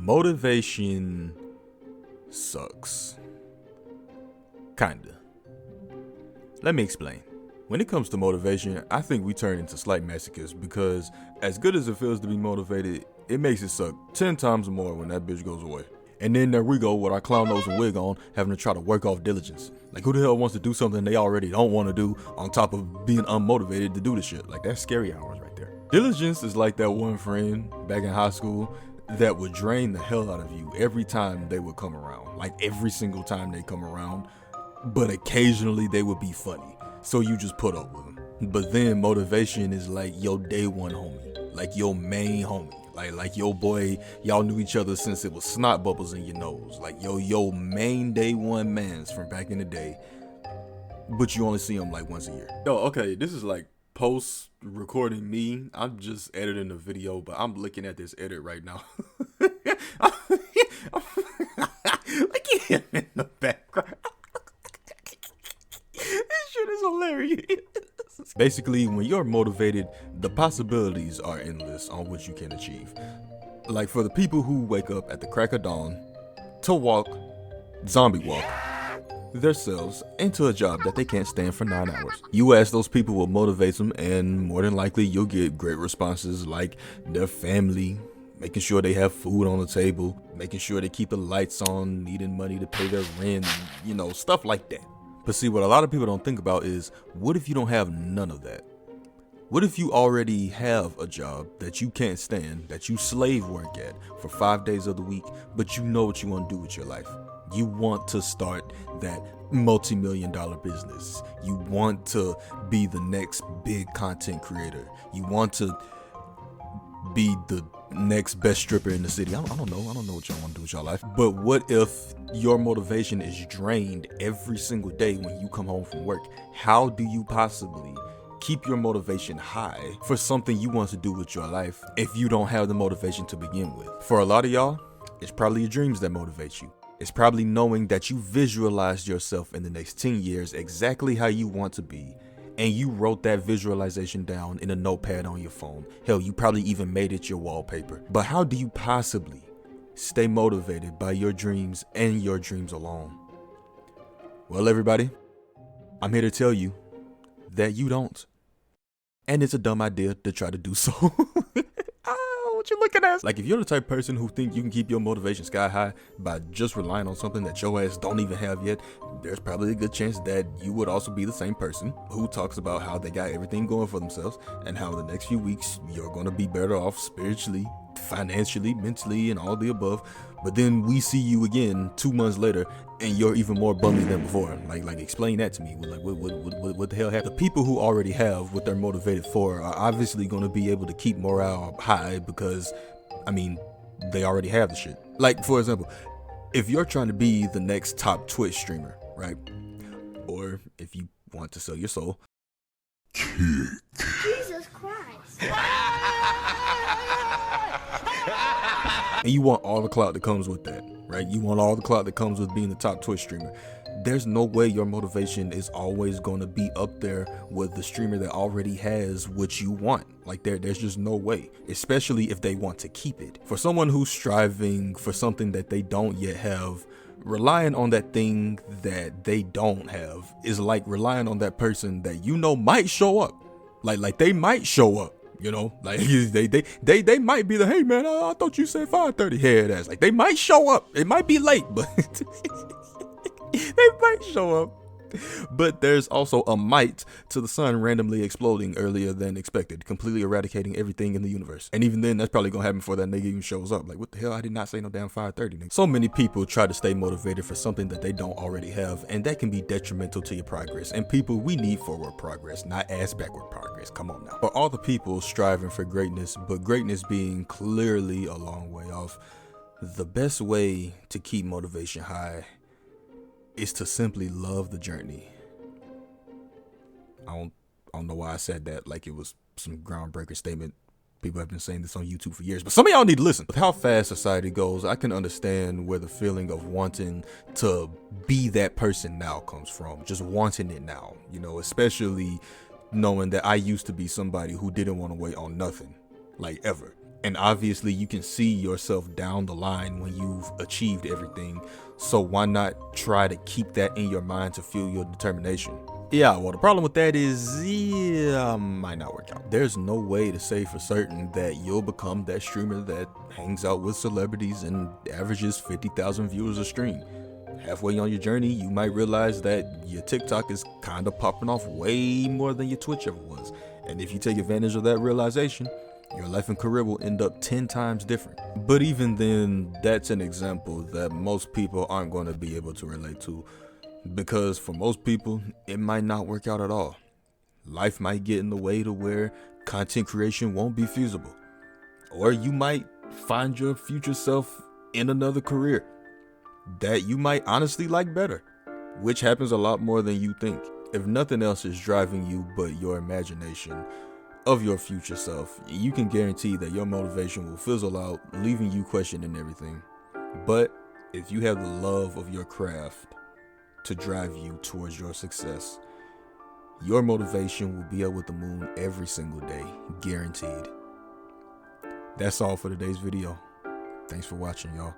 Motivation sucks. Kinda. Let me explain. When it comes to motivation, I think we turn into slight masochists because as good as it feels to be motivated, it makes it suck 10 times more when that bitch goes away. And then there we go with our clown nose and wig on, having to try to work off diligence. Like, who the hell wants to do something they already don't want to do on top of being unmotivated to do the shit? Like, that's scary hours right there. Diligence is like that one friend back in high school that would drain the hell out of you every time they would come around. Like, every single time they come around. But occasionally they would be funny. So you just put up with them. But then motivation is like your day one homie. Like your main homie. Like your boy, y'all knew each other since it was snot bubbles in your nose. Like your main day one mans from back in the day. But you only see him like once a year. Yo, okay, this is like post recording me. I'm just editing the video, but I'm looking at this edit right now. Like him in the background. This shit is hilarious. Basically, when you're motivated, the possibilities are endless on what you can achieve. Like for the people who wake up at the crack of dawn to walk, zombie walk, themselves into a job that they can't stand for 9 hours. You ask those people what motivates them, and more than likely you'll get great responses like their family, making sure they have food on the table, making sure they keep the lights on, needing money to pay their rent, you know, stuff like that. But see, what a lot of people don't think about is, what if you don't have none of that? What if you already have a job that you can't stand, that you slave work at for 5 days of the week, but you know what you want to do with your life? You want to start that multi-million-dollar business. You want to be the next big content creator. You want to be the next best stripper in the city. I don't know what y'all want to do with your life. But what if your motivation is drained every single day when you come home from work? How do you possibly keep your motivation high for something you want to do with your life if you don't have the motivation to begin with? For a lot of y'all, it's probably your dreams that motivate you. It's probably knowing that you visualized yourself in the next 10 years exactly how you want to be, and you wrote that visualization down in a notepad on your phone. Hell, you probably even made it your wallpaper. But how do you possibly stay motivated by your dreams and your dreams alone? Well, everybody, I'm here to tell you that you don't. And it's a dumb idea to try to do so. What you looking at? Like, if you're the type of person who think you can keep your motivation sky high by just relying on something that your ass don't even have yet, there's probably a good chance that you would also be the same person who talks about how they got everything going for themselves and how the next few weeks you're going to be better off spiritually, financially, mentally, and all the above. But then we see you again 2 months later and you're even more bummy than before. Like explain that to me. Like what the hell happened? The people who already have what they're motivated for are obviously going to be able to keep morale high because, I mean, they already have the shit. Like, for example, if you're trying to be the next top Twitch streamer, right? Or if you want to sell your soul. Jesus Christ. And you want all the clout that comes with that, right? You want all the clout that comes with being the top Twitch streamer. There's no way your motivation is always going to be up there with the streamer that already has what you want. Like there's just no way, especially if they want to keep it. For someone who's striving for something that they don't yet have, relying on that thing that they don't have is like relying on that person that you know might show up. Like they might show up. You know, like they might be the, hey man, I thought you said 5:30 head ass. Like they might show up. It might be late, but they might show up. But there's also a might to the sun randomly exploding earlier than expected, completely eradicating everything in the universe. And even then, that's probably gonna happen before that nigga even shows up. Like, what the hell? I did not say no damn 5:30, nigga. So many people try to stay motivated for something that they don't already have, and that can be detrimental to your progress. And people, we need forward progress, not ass backward progress. Come on now. For all the people striving for greatness, but greatness being clearly a long way off, the best way to keep motivation high is to simply love the journey. I don't know why I said that like it was some groundbreaker statement. People have been saying this on YouTube for years, but some of y'all need to listen. With how fast society goes, I can understand where the feeling of wanting to be that person now comes from. Just wanting it now, you know, especially knowing that I used to be somebody who didn't want to wait on nothing, like ever. And obviously you can see yourself down the line when you've achieved everything. So why not try to keep that in your mind to fuel your determination? Yeah, well, the problem with that is, yeah, might not work out. There's no way to say for certain that you'll become that streamer that hangs out with celebrities and averages 50,000 viewers a stream. Halfway on your journey, you might realize that your TikTok is kind of popping off way more than your Twitch ever was. And if you take advantage of that realization, your life and career will end up 10 times different. But even then, that's an example that most people aren't going to be able to relate to. Because for most people, it might not work out at all. Life might get in the way to where content creation won't be feasible. Or you might find your future self in another career that you might honestly like better, which happens a lot more than you think. If nothing else is driving you but your imagination of your future self, you can guarantee that your motivation will fizzle out, leaving you questioning everything. But if you have the love of your craft to drive you towards your success, your motivation will be up with the moon every single day, guaranteed. That's all for today's video. Thanks for watching, y'all.